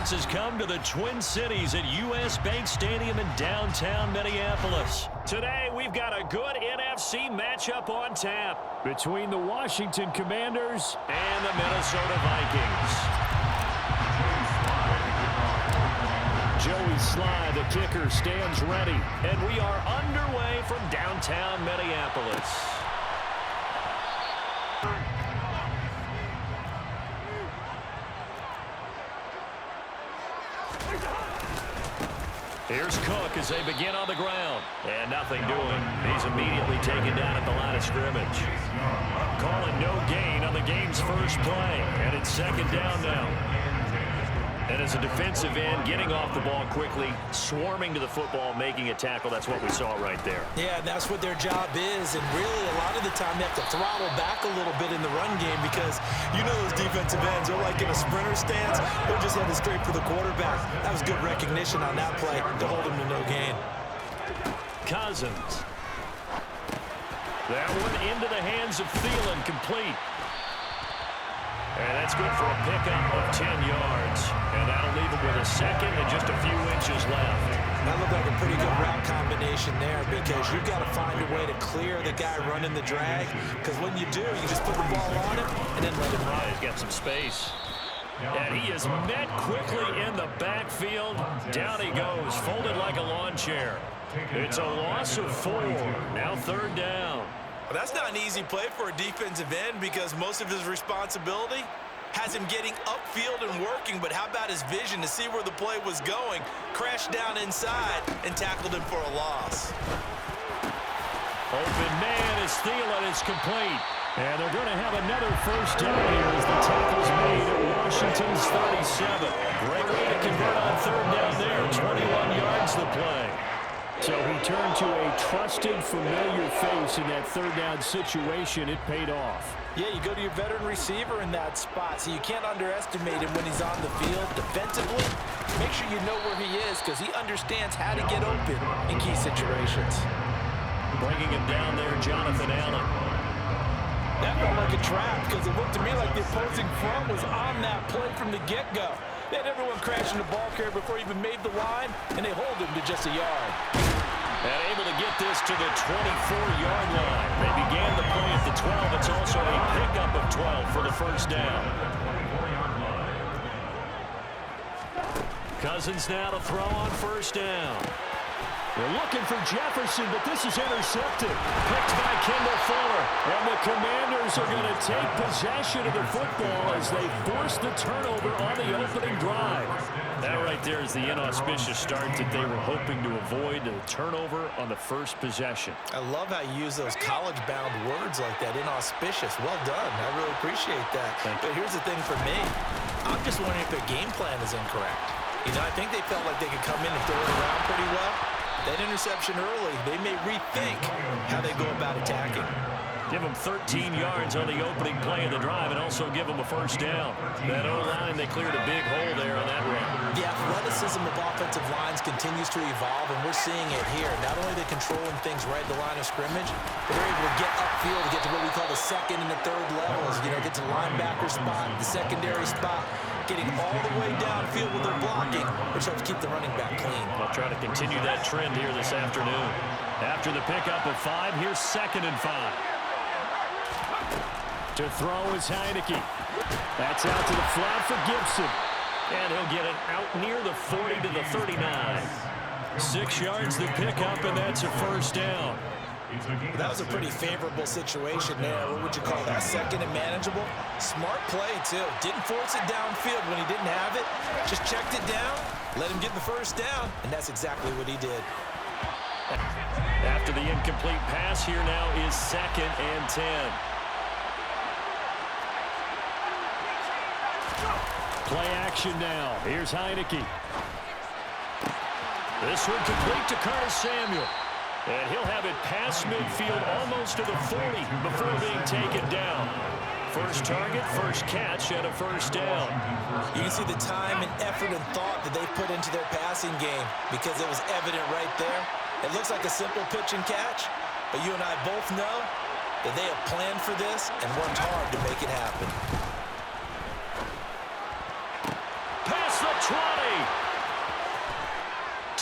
sports has come to the Twin Cities at U.S. Bank Stadium in downtown Minneapolis. Today, we've got a good NFC matchup on tap between the Washington Commanders and the Minnesota Vikings. Joey Sly, the kicker, stands ready, and we are underway from downtown Minneapolis. Here's Cook as they begin on the ground. And nothing doing. He's immediately taken down at the line of scrimmage. Calling no gain on the game's first play. And it's second down now. And as a defensive end, getting off the ball quickly, swarming to the football, making a tackle. That's what we saw right there. Yeah, and that's what their job is. And really, a lot of the time, they have to throttle back a little bit in the run game because you know those defensive ends are like in a sprinter stance. They're just headed straight for the quarterback. That was good recognition on that play to hold him to no gain. Cousins. That one into the hands of Thielen, complete. And that's good for a pickup of 10 yards. And that'll leave him with a second and just a few inches left. That looked like a pretty good route combination there because you've got to find a way to clear the guy running the drag. Because when you do, you just put the ball on him and then let him run. He's got some space. And he is met quickly in the backfield. Down he goes, folded like a lawn chair. It's a loss of 4. Now third down. Well, that's not an easy play for a defensive end because most of his responsibility has him getting upfield and working, but how about his vision to see where the play was going, crashed down inside, and tackled him for a loss. Open man is Thielen. It's complete. And they're going to have another first down here as the tackle's made at Washington's 37. Great way to convert on third down there. 21 yards the play. So he turned to a trusted, familiar face in that third down situation. It paid off. Yeah, you go to your veteran receiver in that spot, so you can't underestimate him when he's on the field defensively. Make sure you know where he is because he understands how to get open in key situations. Bringing him down there, Jonathan Allen. That felt like a trap because it looked to me like the opposing front was on that play from the get-go. They had everyone crashing the ball carrier before he even made the line, and they hold him to just a yard. And able to get this to the 24-yard line. They began the play at the 12. It's also a pickup of 12 for the first down. Cousins now to throw on first down. They're looking for Jefferson, but this is intercepted. Picked by Kendall Fuller. And the Commanders are going to take possession of the football as they force the turnover on the opening drive. That right there is the inauspicious start that they were hoping to avoid, the turnover on the first possession. I love how you use those college-bound words like that, inauspicious. Well done. I really appreciate that. But here's the thing for me. I'm just wondering if their game plan is incorrect. You know, I think they felt like they could come in and throw it around pretty well. That interception early, they may rethink how they go about attacking. Give them 13 yards on the opening play of the drive and also give them a first down. That O-line, they cleared a big hole there on that run. The athleticism of offensive lines continues to evolve, and we're seeing it here. Not only are they controlling things right at the line of scrimmage, but they're able to get upfield to get to what we call the second and the third levels. You know, get to the linebacker spot, the secondary spot, getting all the way downfield with their blocking, which helps keep the running back clean. I'll try to continue that trend here this afternoon. After the pickup of 5, here's 2nd and 5. To throw is Heineke. That's out to the flat for Gibson. And he'll get it out near the 40 to the 39. 6 yards the pickup, and that's a first down. That was a pretty favorable situation there. What would you call that? Second and manageable? Smart play, too. Didn't force it downfield when he didn't have it. Just checked it down, let him get the first down, and that's exactly what he did. After the incomplete pass, here now is 2nd and 10. Play action now. Here's Heineke. This one complete to Curtis Samuel. And he'll have it past midfield almost to the 40 before being taken down. First target, first catch, and a first down. You can see the time and effort and thought that they put into their passing game because it was evident right there. It looks like a simple pitch and catch, but you and I both know that they have planned for this and worked hard to make it happen. Past the 20.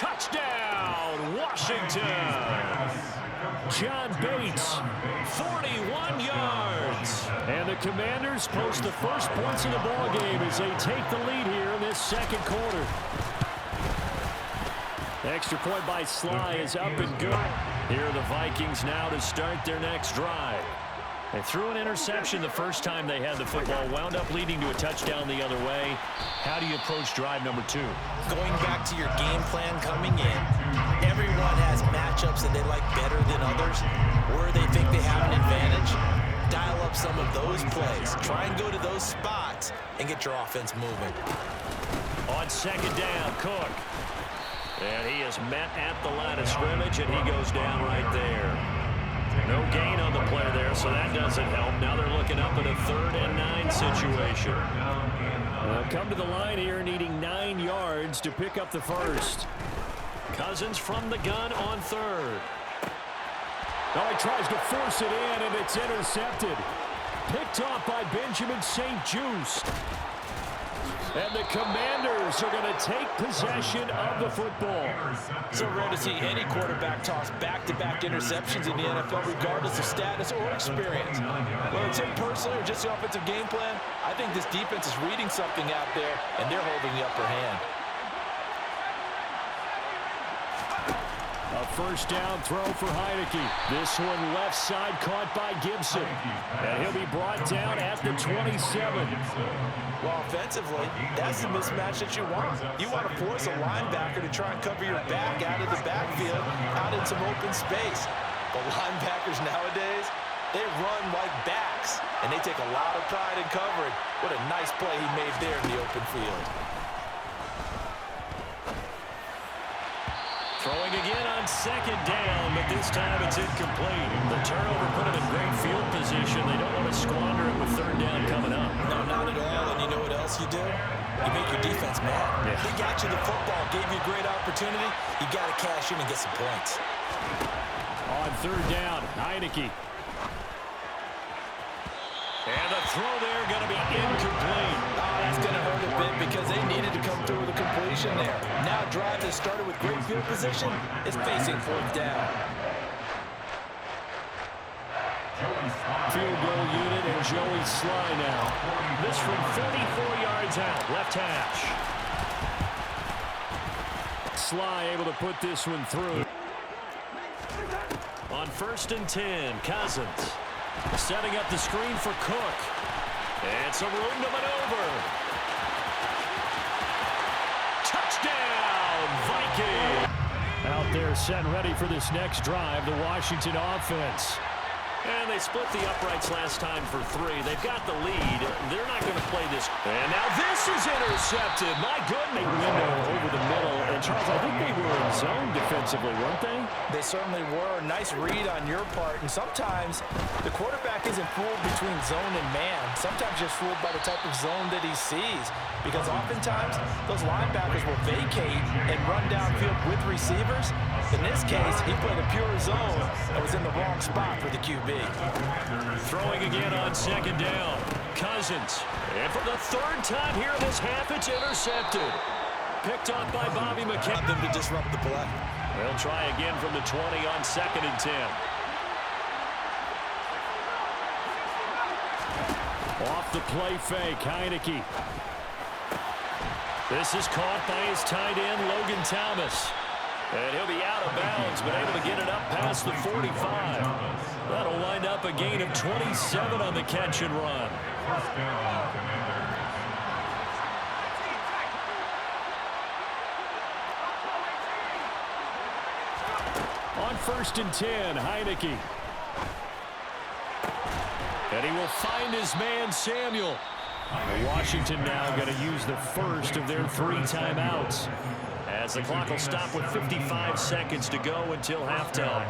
Touchdown, Washington. John Bates, 41 yards. And the Commanders post the first points of the ballgame as they take the lead here in this second quarter. Extra point by Sly is up and good. Here are the Vikings now to start their next drive. They threw an interception the first time they had the football, wound up leading to a touchdown the other way. How do you approach drive number 2? Going back to your game plan coming in, everyone has matchups that they like better than others, where they think they have an advantage. Dial up some of those plays. Try and go to those spots and get your offense moving. On second down, Cook. And he is met at the line of scrimmage, and he goes down right there. No gain on the play there, so that doesn't help. Now they're looking up at a 3rd and 9 situation. They'll come to the line here needing 9 yards to pick up the first. Cousins from the gun on 3rd. Now he tries to force it in, and it's intercepted. Picked off by Benjamin St-Juste. And the Commanders are going to take possession of the football. So rare to see any quarterback toss back-to-back interceptions in the NFL, regardless of status or experience. Whether it's him personally or just the offensive game plan, I think this defense is reading something out there, and they're holding the upper hand. A first down throw for Heineke. This one left side caught by Gibson. And he'll be brought down at the 27. Well, offensively, that's the mismatch that you want. You want to force a linebacker to try and cover your back out of the backfield, out in some open space. But linebackers nowadays, they run like backs, and they take a lot of pride in covering. What a nice play he made there in the open field. Throwing again on second down, but this time it's incomplete. The turnover put them in great field position. They don't want to squander it with 3rd down coming up. No, not at all. And you know what else you do? You make your defense mad. Yeah. They got you the football, gave you a great opportunity. You got to cash in and get some points. On 3rd down, Heineke. And the throw there going to be incomplete. Oh, that's going to hurt a bit because they needed to come through with a completion there. Now drive that started with great field position is facing 4th down. Field goal unit and Joey Sly now. This from 34 yards out, left hash. Sly able to put this one through. On 1st and 10, Cousins. Setting up the screen for Cook. And some room to maneuver. Touchdown, Viking! Out there set and ready for this next drive, the Washington offense. And they split the uprights last time for 3. They've got the lead. They're not going to play this. And now this is intercepted. My goodness. Window over the middle. And Charles, I think they were in zone defensively, weren't they? They certainly were. Nice read on your part. And sometimes the quarterback isn't fooled between zone and man. Sometimes just fooled by the type of zone that he sees. Because oftentimes those linebackers will vacate and run downfield with receivers. In this case, he played a pure zone that was in the wrong spot for the QB. Throwing again on second down. Cousins. And for the 3rd time here in this half, it's intercepted. Picked up by Bobby McKinnon. Them to disrupt the play. They'll try again from the 20 on 2nd and 10. Off the play fake, Heineke. This is caught by his tight end, Logan Thomas. And he'll be out of bounds, but able to get it up past the 45. That'll wind up a gain of 27 on the catch and run. On 1st and 10, Heineke. And he will find his man, Samuel. Washington now going to use the first of their 3 timeouts. As the clock will stop with 55 seconds to go until halftime.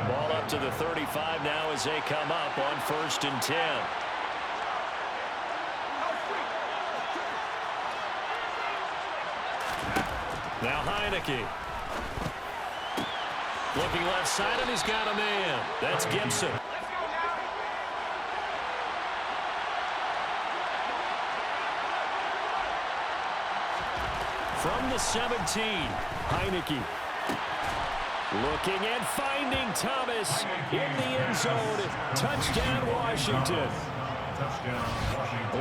Ball up to the 35 now as they come up on 1st and 10. Now Heineke. Looking left side, and he's got a man. That's Gibson. From the 17, Heineke. Looking and finding Thomas in the end zone. Touchdown, Washington.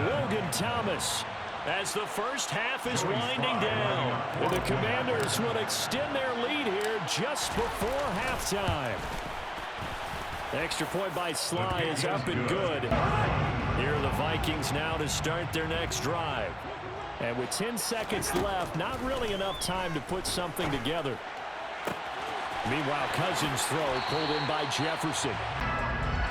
Logan Thomas, as the first half is winding down. And the Commanders will extend their lead here just before halftime. Extra point by Sly is up and good. Here are the Vikings now to start their next drive. And with 10 seconds left, not really enough time to put something together. Meanwhile, Cousins' throw pulled in by Jefferson.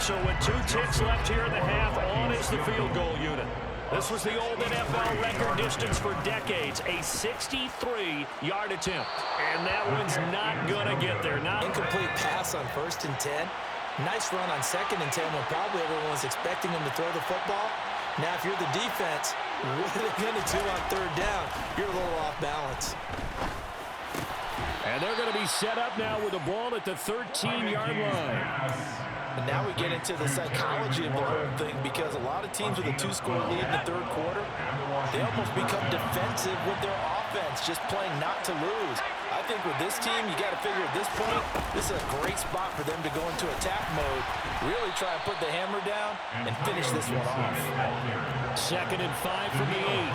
So with 2 ticks left here in the half, on is the field goal unit. This was the old NFL record distance for decades, a 63-yard attempt. And that one's not going to get there. Incomplete pass on 1st and 10. Nice run on 2nd and 10 when probably everyone was expecting him to throw the football. Now, if you're the defense, what are they going to do on 3rd down? You're a little off balance. And they're going to be set up now with the ball at the 13-yard line. And now we get into the psychology of the whole thing, because a lot of teams with a 2-score lead in the 3rd quarter, they almost become defensive with their offense, just playing not to lose. I think with this team, you got to figure at this point, this is a great spot for them to go into attack mode, really try to put the hammer down and finish this one off. 2nd and 5 from the 8.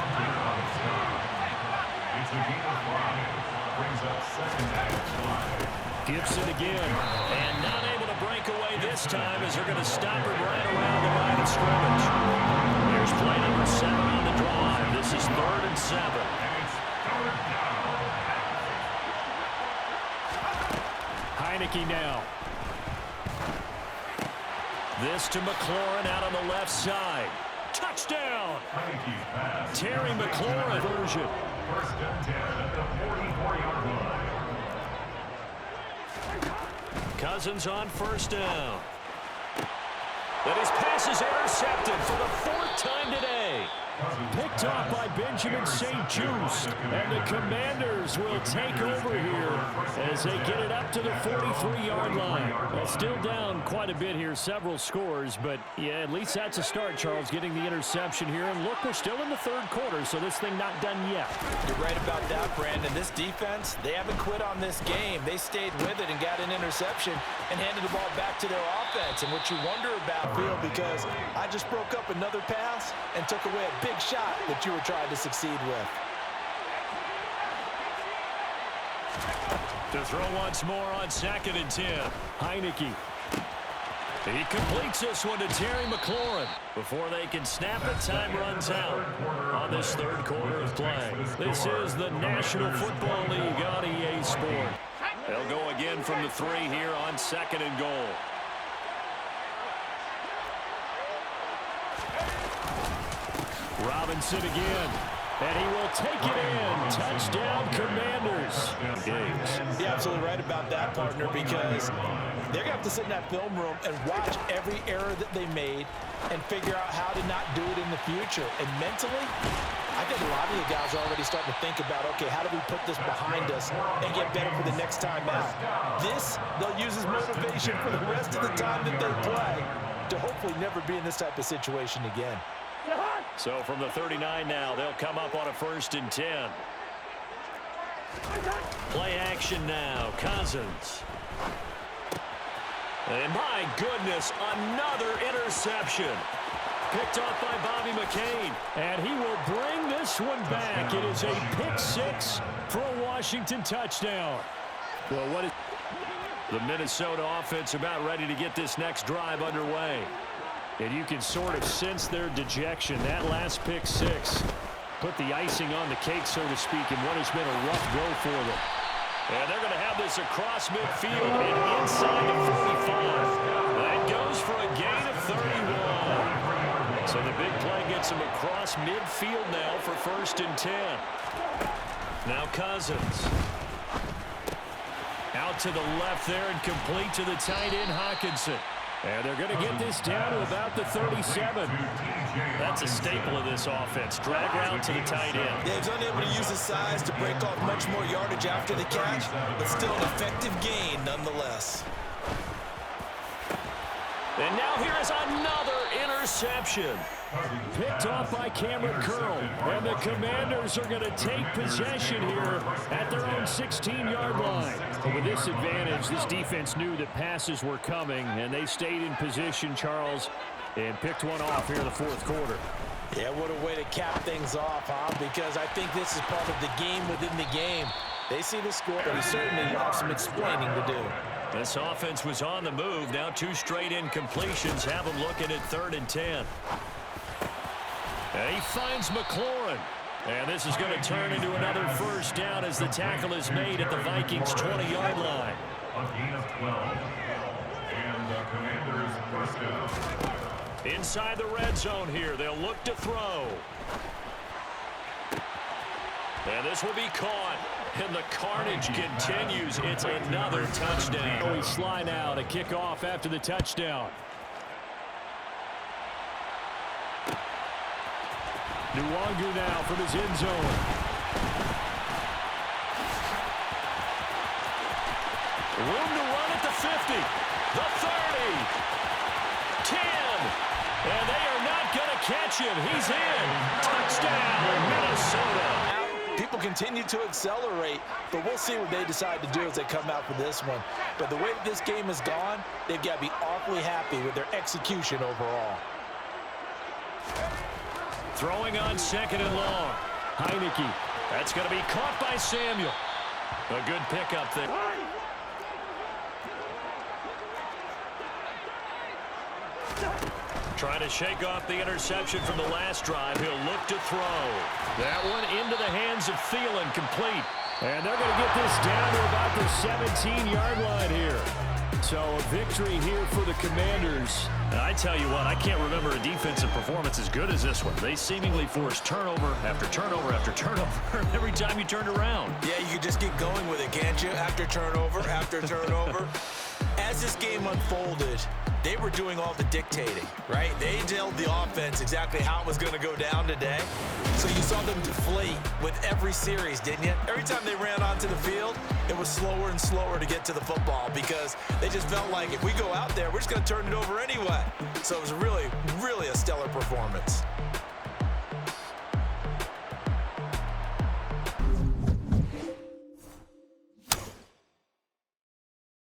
Gibson again, and not able to break away this time as they're going to stop him right around the line of scrimmage. Here's play number 7 on the drive. This is 3rd and 7. Heineke now. This to McLaurin out on the left side. Touchdown! Terry McLaurin version. 1st and 10 at the 44-yard line. Cousins on 1st down. But his pass is intercepted for the 4th time today. Picked off by Benjamin St-Juste. And the Commanders will take over here as they get it up to the 43-yard line. Well, still down quite a bit here, several scores. But, yeah, at least that's a start, Charles, getting the interception here. And look, we're still in the 3rd quarter, so this thing not done yet. You're right about that, Brandon. This defense, they haven't quit on this game. They stayed with it and got an interception and handed the ball back to their offense. And what you wonder about, Phil, because I just broke up another pass and took away a big shot that you were trying to succeed with. To throw once more on 2nd and 10. Heineke. He completes this one to Terry McLaurin. Before they can snap it, time runs out on this 3rd quarter of play. This is the National Football League on EA Sport. They'll go again from the 3 here on 2nd and goal. Robinson again, and he will take it in. Touchdown, Commanders. You're absolutely right about that, partner, because they're going to have to sit in that film room and watch every error that they made and figure out how to not do it in the future. And mentally, I think a lot of the guys are already starting to think about, okay, how do we put this behind us and get better for the next time out? This, they'll use as motivation for the rest of the time that they play to hopefully never be in this type of situation again. So from the 39 now, they'll come up on a 1st and 10. Play action now, Cousins. And my goodness, another interception. Picked off by Bobby McCain. And he will bring this one back. It is a pick 6 for a Washington touchdown. Well, what is the Minnesota offense about ready to get this next drive underway? And you can sort of sense their dejection. That last pick 6 put the icing on the cake, so to speak, in what has been a rough go for them. And they're going to have this across midfield and inside the 45. That goes for a gain of 31. So the big play gets them across midfield now for 1st and 10. Now Cousins. Out to the left there and complete to the tight end, Hockenson. And they're going to get this down to about the 37. That's a staple of this offense. Drag route to the tight end. Dave's unable to use his size to break off much more yardage after the catch, but still an effective gain nonetheless. And now here is another interception. Picked off by Cameron Curl. And the Commanders are going to take possession here at their own 16-yard line. But with this advantage, this defense knew that passes were coming, and they stayed in position, Charles, and picked one off here in the fourth quarter. Yeah, what a way to cap things off, huh? Because I think this is part of the game within the game. They see the score, but we certainly have some explaining to do. This offense was on the move. Now 2 straight incompletions have them looking at 3rd and 10. And he finds McLaurin. And this is going to turn into another first down as the tackle is made at the Vikings' 20-yard line. A gain of 12. And the Commanders first down. Inside the red zone here, they'll look to throw. And this will be caught. And the carnage continues. It's another touchdown. We slide out, a kickoff after the touchdown. Nwangu now from his end zone. Room to run at the 50, the 30, 10, and they are not going to catch him. He's in. Touchdown, Minnesota. People continue to accelerate, but we'll see what they decide to do as they come out for this one. But the way that this game has gone, they've got to be awfully happy with their execution overall. Throwing on 2nd and long. Heineke. That's going to be caught by Samuel. A good pickup there. Trying to shake off the interception from the last drive. He'll look to throw. That one into the hands of Thielen, complete. And they're going to get this down to about the 17-yard line here. So a victory here for the Commanders. And I tell you what, I can't remember a defensive performance as good as this one. They seemingly forced turnover after turnover after turnover every time you turned around. Yeah, you can just keep going with it, can't you? After turnover, after turnover. As this game unfolded, they were doing all the dictating, right? They told the offense exactly how it was going to go down today. So you saw them deflate with every series, didn't you? Every time they ran onto the field, it was slower and slower to get to the football because they just felt like if we go out there, we're just going to turn it over anyway. So it was really, really a stellar performance.